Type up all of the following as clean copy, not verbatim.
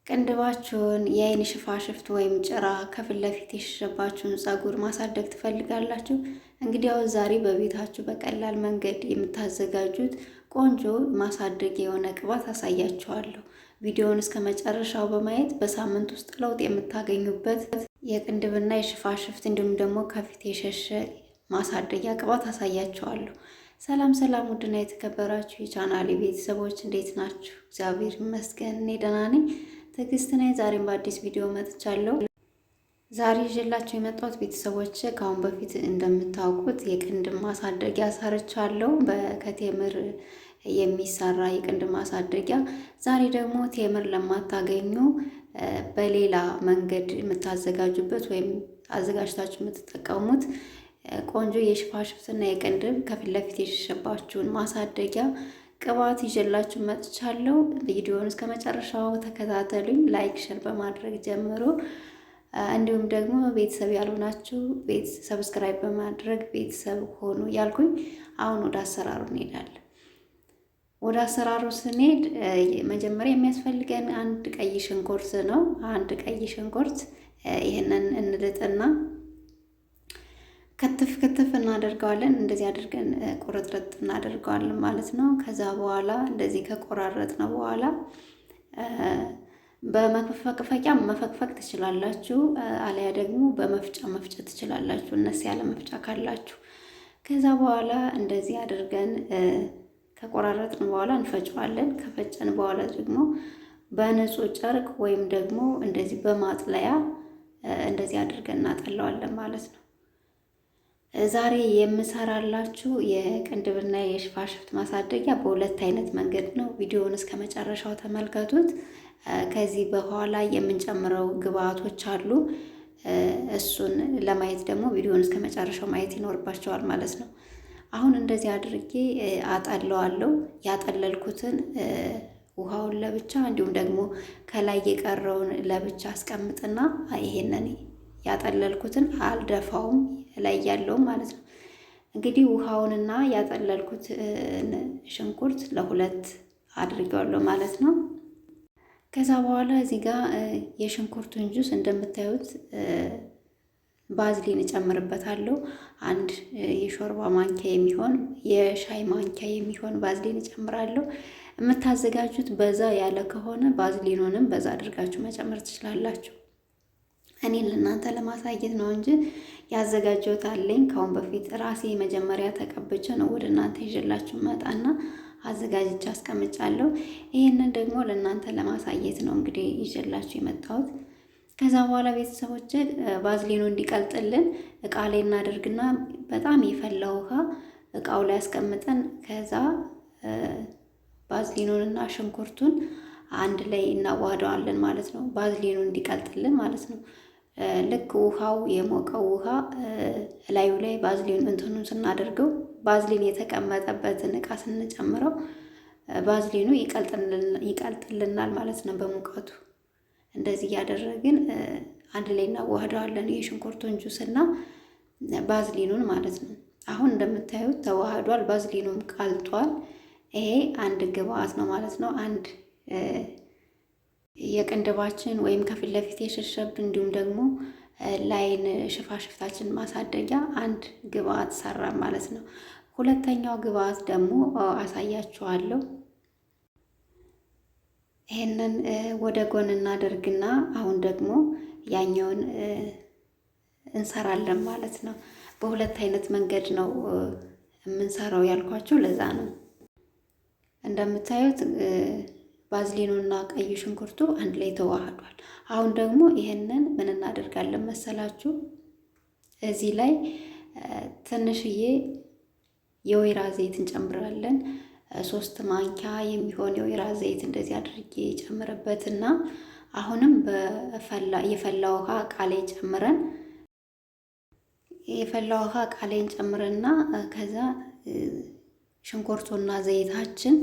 ቅንድባችሁን የአይን ሽፋሽፍት ወይም ጭራ ከፊት ለፊት የሸሸባችሁን ፀጉር ማሳደግ ትፈልጋላችሁ? እንግዲያው ዛሬ በቤታችሁ በቀላል መንገድ የምታዘጋጁት ቆንጆ ማሳደግ የሆነ ቅባት አሳያችኋለሁ። ቪዲዮውን እስከ መጨረሻው በማየት በሳምንት ውስጥ ለውጥ የምታገኙበት የቅንድብና የሽፋሽፍት እንዲሁም ደግሞ ከፊት የሸሸ ማሳደጊያ ቅባት አሳያችኋለሁ። ሰላም ሰላም! ውድና የተከበራችሁ የቻናሌ ቤተሰቦች እንዴት ናችሁ? እግዚአብሔር ይመስገን እኔ ደህና ነኝ። ትዕግስት ነኝ። ዛሬም በአዲስ ቪዲዮ መጥቻለሁ። ዛሬ ይዤላችሁ የመጣሁት ቤተሰቦች ከአሁን በፊት እንደምታውቁት የቅንድብ ማሳደጊያ ሰርቻለሁ፣ ከቴምር የሚሰራ የቅንድብ ማሳደጊያ። ዛሬ ደግሞ ቴምር ለማታገኙ በሌላ መንገድ የምታዘጋጁበት ወይም አዘጋጅታችሁ የምትጠቀሙት ቆንጆ የሽፋሽፍትና የቅንድብ ከፊት ለፊት የሸሸባችሁን ማሳደጊያ ቅባት ይዤላችሁ መጥቻለሁ። ቪዲዮውን እስከ መጨረሻው ተከታተሉኝ። ላይክ ሸር በማድረግ ጀምሮ እንዲሁም ደግሞ ቤተሰብ ያልሆናችሁ ሰብስክራይብ በማድረግ ቤተሰብ ሆኑ ያልኩኝ። አሁን ወደ አሰራሩ እንሄዳለን። ወደ አሰራሩ ስንሄድ መጀመሪያ የሚያስፈልገን አንድ ቀይ ሽንኩርት ነው። አንድ ቀይ ሽንኩርት ይህንን እንልጥና ክትፍ እናደርገዋለን። እንደዚህ አድርገን ቁርጥርጥ እናደርገዋለን ማለት ነው። ከዛ በኋላ እንደዚህ ከቆራረጥነው በኋላ በመፈቅፈቂያ መፈቅፈቅ ትችላላችሁ፣ አለያ ደግሞ በመፍጫ መፍጨት ትችላላችሁ፣ እነስ ያለ መፍጫ ካላችሁ። ከዛ በኋላ እንደዚህ አድርገን ከቆራረጥን በኋላ እንፈጨዋለን። ከፈጨን በኋላ ደግሞ በንጹህ ጨርቅ ወይም ደግሞ እንደዚህ በማጥለያ እንደዚህ አድርገን እናጠለዋለን ማለት ነው። ዛሬ የምሰራላችሁ የቅንድብና የሽፋሽፍት ማሳደጊያ በሁለት አይነት መንገድ ነው። ቪዲዮውን እስከ መጨረሻው ተመልከቱት። ከዚህ በኋላ የምንጨምረው ግብአቶች አሉ። እሱን ለማየት ደግሞ ቪዲዮውን እስከ መጨረሻው ማየት ይኖርባቸዋል ማለት ነው። አሁን እንደዚህ አድርጌ አጠለዋለሁ። ያጠለልኩትን ውሃውን ለብቻ እንዲሁም ደግሞ ከላይ የቀረውን ለብቻ አስቀምጥና ይሄንን ያጠለልኩትን አልደፋውም ላይ ያለውም ማለት ነው። እንግዲህ ውሃውንና ያጠለልኩት ሽንኩርት ለሁለት አድርጌዋለሁ ማለት ነው። ከዛ በኋላ እዚህ ጋር የሽንኩርቱን ጁስ እንደምታዩት ባዝሊን እጨምርበታለሁ። አንድ የሾርባ ማንኪያ የሚሆን የሻይ ማንኪያ የሚሆን ባዝሊን እጨምራለሁ። የምታዘጋጁት በዛ ያለ ከሆነ ባዝሊኑንም በዛ አድርጋችሁ መጨመር ትችላላችሁ። እኔ ለእናንተ ለማሳየት ነው እንጂ ያዘጋጀሁት አለኝ ከአሁን በፊት ራሴ መጀመሪያ ተቀብቼ ነው ወደ እናንተ ይዤላችሁ መጣና አዘጋጅቼ አስቀምጫለሁ። ይሄንን ደግሞ ለእናንተ ለማሳየት ነው እንግዲህ ይዤላችሁ የመጣሁት። ከዛ በኋላ ቤተሰቦች ባዝሊኑ እንዲቀልጥልን እቃ ላይ እናደርግና በጣም የፈላ ውሃ እቃው ላይ አስቀምጠን ከዛ ባዝሊኑንና ሽንኩርቱን አንድ ላይ እናዋህደዋለን ማለት ነው። ባዝሊኑ እንዲቀልጥልን ማለት ነው። ልክ ውሃው የሞቀው ውሃ ላዩ ላይ ባዝሊን እንትኑን ስናደርገው ባዝሊን የተቀመጠበትን እቃ ስንጨምረው ባዝሊኑ ይቀልጥልናል ማለት ነው በሙቀቱ። እንደዚህ እያደረግን አንድ ላይ እናዋህደዋለን የሽንኩርቱን ጁስና ባዝሊኑን ማለት ነው። አሁን እንደምታዩት ተዋህዷል፣ ባዝሊኑም ቀልጧል። ይሄ አንድ ግብአት ነው ማለት ነው። አንድ የቅንድባችን ወይም ከፊት ለፊት የሸሸብን እንዲሁም ደግሞ ላይን ሽፋሽፍታችን ማሳደጊያ አንድ ግብአት ሰራ ማለት ነው። ሁለተኛው ግብአት ደግሞ አሳያችኋለሁ። ይሄንን ወደ ጎን እናደርግና አሁን ደግሞ ያኛውን እንሰራለን ማለት ነው። በሁለት አይነት መንገድ ነው የምንሰራው ያልኳችሁ ለዛ ነው። እንደምታዩት ባዝሊኑና ቀይ ሽንኩርቱ አንድ ላይ ተዋህዷል። አሁን ደግሞ ይሄንን ምን እናደርጋለን መሰላችሁ? እዚህ ላይ ትንሽዬ የወይራ ዘይት እንጨምራለን። 3 ማንኪያ የሚሆን የወይራ ዘይት እንደዚህ አድርጌ ጨምርበትና አሁንም የፈላ ውሃ እቃ ላይ ጨምረን ጨምረና ከዛ ሽንኩርቱና ዘይታችን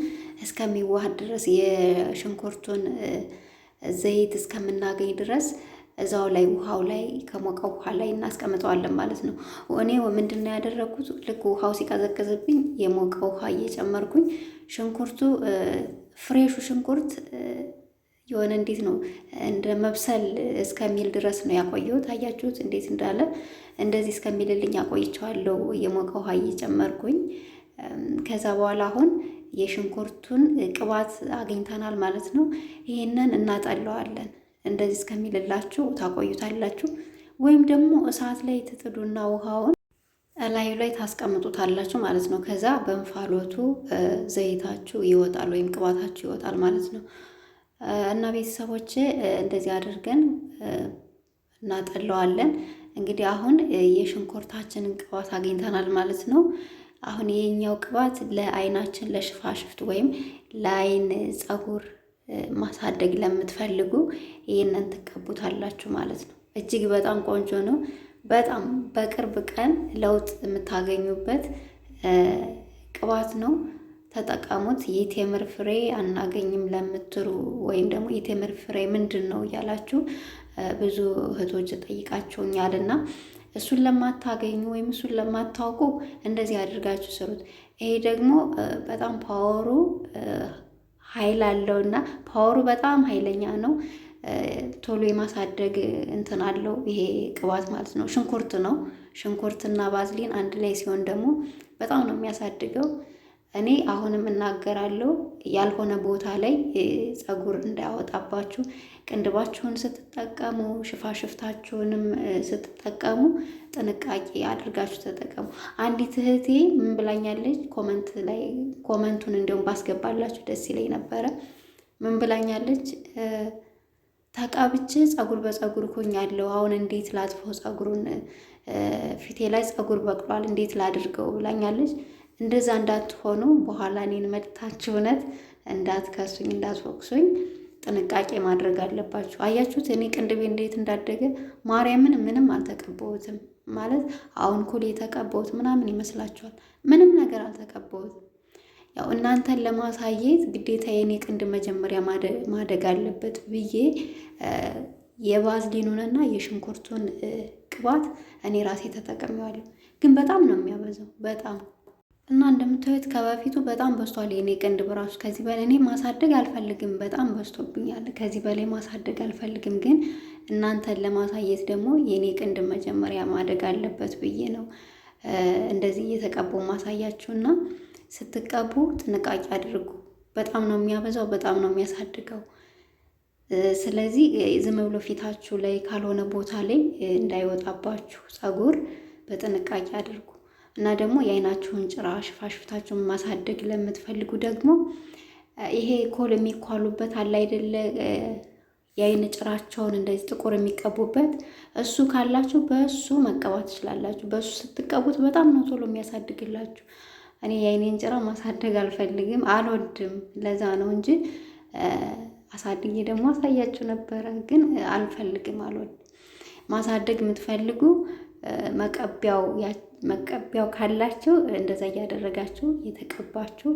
እስከሚዋሃድ ድረስ የሽንኩርቱን ዘይት እስከምናገኝ ድረስ እዛው ላይ ውሃው ላይ ከሞቀው ውሃ ላይ እናስቀምጠዋለን ማለት ነው። እኔ ምንድነው ያደረኩት? ልክ ውሃው ሲቀዘቅዝብኝ የሞቀ ውሃ እየጨመርኩኝ ሽንኩርቱ ፍሬሹ ሽንኩርት የሆነ እንዴት ነው እንደ መብሰል እስከሚል ድረስ ነው ያቆየሁት። አያችሁት እንዴት እንዳለ እንደዚህ እስከሚልልኝ አቆይቼዋለሁ የሞቀ ውሃ እየጨመርኩኝ። ከዛ በኋላ አሁን የሽንኩርቱን ቅባት አግኝተናል ማለት ነው። ይሄንን እናጠለዋለን። እንደዚህ እስከሚልላችሁ ታቆዩታላችሁ። ወይም ደግሞ እሳት ላይ ትጥዱና ውሃውን ላዩ ላይ ታስቀምጡታላችሁ ማለት ነው። ከዛ በእንፋሎቱ ዘይታችሁ ይወጣል ወይም ቅባታችሁ ይወጣል ማለት ነው። እና ቤተሰቦች እንደዚህ አድርገን እናጠለዋለን። እንግዲህ አሁን የሽንኩርታችንን ቅባት አግኝተናል ማለት ነው። አሁን የኛው ቅባት ለአይናችን ለሽፋሽፍት ወይም ለአይን ፀጉር ማሳደግ ለምትፈልጉ ይህንን ትቀቡታላችሁ ማለት ነው። እጅግ በጣም ቆንጆ ነው። በጣም በቅርብ ቀን ለውጥ የምታገኙበት ቅባት ነው። ተጠቀሙት። የቴምር ፍሬ አናገኝም ለምትሉ ወይም ደግሞ የቴምር ፍሬ ምንድን ነው እያላችሁ ብዙ እህቶች ጠይቃችሁኛልና እሱን ለማታገኙ ወይም እሱን ለማታውቁ እንደዚህ አድርጋችሁ ስሩት። ይሄ ደግሞ በጣም ፓወሩ ኃይል አለውና ፓወሩ በጣም ኃይለኛ ነው። ቶሎ የማሳደግ እንትን አለው ይሄ ቅባት ማለት ነው። ሽንኩርት ነው። ሽንኩርትና ባዝሊን አንድ ላይ ሲሆን ደግሞ በጣም ነው የሚያሳድገው። እኔ አሁንም እናገራለሁ ያልሆነ ቦታ ላይ ፀጉር እንዳያወጣባችሁ፣ ቅንድባችሁን ስትጠቀሙ፣ ሽፋሽፍታችሁንም ስትጠቀሙ ጥንቃቄ አድርጋችሁ ተጠቀሙ። አንዲት እህቴ ምን ብላኛለች? ኮመንት ላይ ኮመንቱን እንዲሁም ባስገባላችሁ ደስ ይለኝ ነበረ። ምን ብላኛለች? ተቀብቼ ፀጉር በፀጉር ሆኛለሁ። አሁን እንዴት ላጥፈው? ፀጉሩን ፊቴ ላይ ፀጉር በቅሏል፣ እንዴት ላድርገው ብላኛለች። እንደዛ እንዳትሆኑ በኋላ እኔን መጥታችሁ እውነት እንዳትከሱኝ፣ እንዳትወቅሱኝ ጥንቃቄ ማድረግ አለባችሁ። አያችሁት እኔ ቅንድቤ እንዴት እንዳደገ። ማርያምን ምንም አልተቀባሁትም ማለት አሁን ኩል የተቀባሁት ምናምን ይመስላችኋል? ምንም ነገር አልተቀባሁትም። ያው እናንተን ለማሳየት ግዴታ የኔ ቅንድ መጀመሪያ ማደግ አለበት ብዬ የባዝሊኑንና የሽንኩርቱን ቅባት እኔ ራሴ ተጠቅሜዋለሁ። ግን በጣም ነው የሚያበዛው በጣም እና እንደምታዩት ከበፊቱ በጣም በዝቷል የኔ ቅንድ በራሱ። ከዚህ በላይ እኔ ማሳደግ አልፈልግም፣ በጣም በዝቶብኛል። ከዚህ በላይ ማሳደግ አልፈልግም። ግን እናንተን ለማሳየት ደግሞ የኔ ቅንድ መጀመሪያ ማደግ አለበት ብዬ ነው እንደዚህ እየተቀባው ማሳያችሁና ስትቀቡ ጥንቃቄ አድርጉ። በጣም ነው የሚያበዛው፣ በጣም ነው የሚያሳድገው። ስለዚህ ዝም ብሎ ፊታችሁ ላይ ካልሆነ ቦታ ላይ እንዳይወጣባችሁ ፀጉር በጥንቃቄ አድርጉ። እና ደግሞ የአይናችሁን ጭራ ሽፋሽፍታችሁን ማሳደግ ለምትፈልጉ ደግሞ ይሄ ኮል የሚኳሉበት አለ አይደለ? የአይን ጭራቸውን እንደዚህ ጥቁር የሚቀቡበት እሱ ካላችሁ በእሱ መቀባት ትችላላችሁ። በእሱ ስትቀቡት በጣም ነው ቶሎ የሚያሳድግላችሁ። እኔ የአይኔን ጭራ ማሳደግ አልፈልግም፣ አልወድም። ለዛ ነው እንጂ አሳድጌ ደግሞ አሳያችሁ ነበረ። ግን አልፈልግም፣ አልወድም። ማሳደግ የምትፈልጉ መቀቢያው ካላችሁ እንደዛ እያደረጋችሁ የተቀባችሁ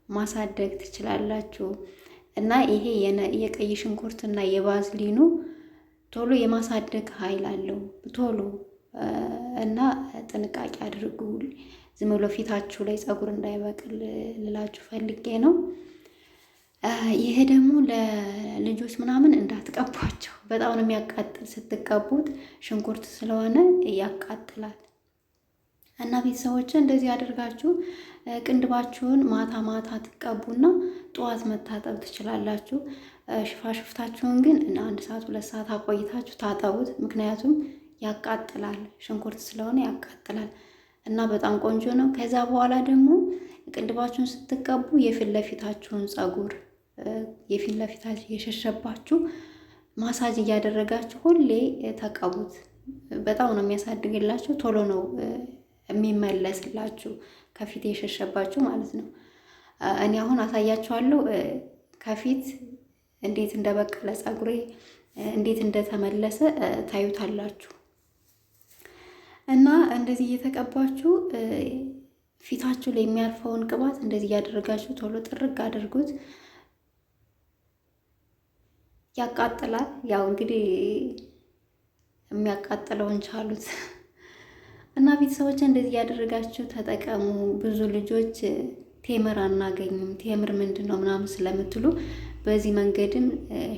ማሳደግ ትችላላችሁ። እና ይሄ የቀይ ሽንኩርትና የባዝሊኑ ቶሎ የማሳደግ ኃይል አለው ቶሎ። እና ጥንቃቄ አድርጉ። ዝም ብሎ ፊታችሁ ላይ ፀጉር እንዳይበቅል ልላችሁ ፈልጌ ነው። ይሄ ደግሞ ለልጆች ምናምን እንዳትቀቧቸው፣ በጣም ነው የሚያቃጥል። ስትቀቡት ሽንኩርት ስለሆነ ያቃጥላል። እና ቤተሰቦች እንደዚህ አድርጋችሁ ቅንድባችሁን ማታ ማታ ትቀቡና ጠዋት መታጠብ ትችላላችሁ። ሽፋሽፍታችሁን ግን 1 ሰዓት 2 ሰዓት አቆይታችሁ ታጠቡት። ምክንያቱም ያቃጥላል፣ ሽንኩርት ስለሆነ ያቃጥላል። እና በጣም ቆንጆ ነው። ከዛ በኋላ ደግሞ ቅንድባችሁን ስትቀቡ የፊት ለፊታችሁን ፀጉር የፊት ለፊታችሁ የሸሸባችሁ ማሳጅ እያደረጋችሁ ሁሌ ተቀቡት። በጣም ነው የሚያሳድግላችሁ፣ ቶሎ ነው የሚመለስላችሁ ከፊት የሸሸባችሁ ማለት ነው። እኔ አሁን አሳያችኋለሁ ከፊት እንዴት እንደበቀለ ፀጉሬ እንዴት እንደተመለሰ ታዩታላችሁ። እና እንደዚህ እየተቀባችሁ ፊታችሁ ላይ የሚያርፈውን ቅባት እንደዚህ እያደረጋችሁ ቶሎ ጥርግ አድርጉት። ያቃጥላል። ያው እንግዲህ የሚያቃጥለውን ቻሉት። እና ቤተሰቦች እንደዚህ እያደረጋችሁ ተጠቀሙ። ብዙ ልጆች ቴምር አናገኝም፣ ቴምር ምንድን ነው ምናምን ስለምትሉ በዚህ መንገድም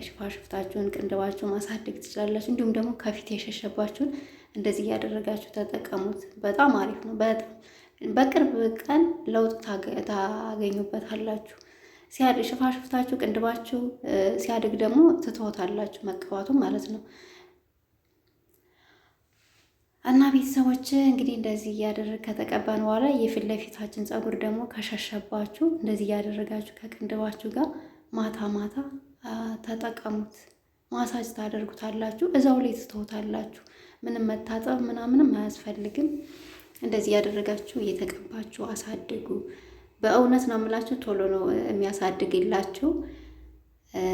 ሽፋሽፍታችሁን ቅንድባችሁን ማሳደግ ትችላላችሁ። እንዲሁም ደግሞ ከፊት የሸሸባችሁን እንደዚህ እያደረጋችሁ ተጠቀሙት። በጣም አሪፍ ነው። በጣም በቅርብ ቀን ለውጥ ታገኙበታላችሁ። ሽፋሽፍታችሁ ቅንድባችሁ ሲያድግ ደግሞ ትተውታላችሁ መቀባቱን ማለት ነው። እና ቤተሰቦች እንግዲህ እንደዚህ እያደረግ ከተቀባን በኋላ የፊት ለፊታችን ፀጉር ደግሞ ከሸሸባችሁ እንደዚህ እያደረጋችሁ ከቅንድባችሁ ጋር ማታ ማታ ተጠቀሙት። ማሳጅ ታደርጉታላችሁ፣ እዛው ላይ ትተውታላችሁ። ምንም መታጠብ ምናምንም አያስፈልግም። እንደዚህ እያደረጋችሁ እየተቀባችሁ አሳድጉ። በእውነት ነው የምላችሁ፣ ቶሎ ነው የሚያሳድግላችሁ።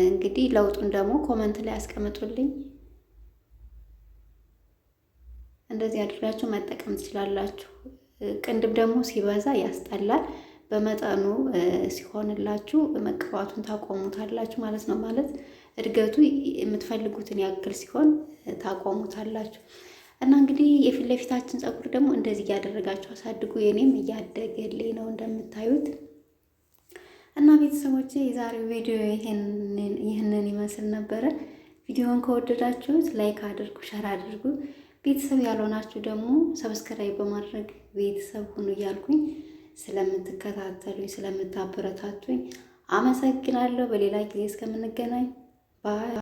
እንግዲህ ለውጡን ደግሞ ኮመንት ላይ ያስቀምጡልኝ። እንደዚህ አድርጋችሁ መጠቀም ትችላላችሁ። ቅንድብ ደግሞ ሲበዛ ያስጠላል። በመጠኑ ሲሆንላችሁ መቀባቱን ታቆሙታላችሁ ማለት ነው። ማለት እድገቱ የምትፈልጉትን ያክል ሲሆን ታቆሙታላችሁ። እና እንግዲህ የፊት ለፊታችን ፀጉር ደግሞ እንደዚህ እያደረጋችሁ አሳድጉ። የኔም እያደገልኝ ነው እንደምታዩት። እና ቤተሰቦቼ የዛሬው ቪዲዮ ይህንን ይመስል ነበረ። ቪዲዮውን ከወደዳችሁት ላይክ አድርጉ፣ ሸር አድርጉ። ቤተሰብ ያልሆናችሁ ደግሞ ሰብስክራይብ በማድረግ ቤተሰብ ሁኑ እያልኩኝ ስለምትከታተሉኝ ስለምታበረታቱኝ አመሰግናለሁ። በሌላ ጊዜ እስከምንገናኝ ባይ።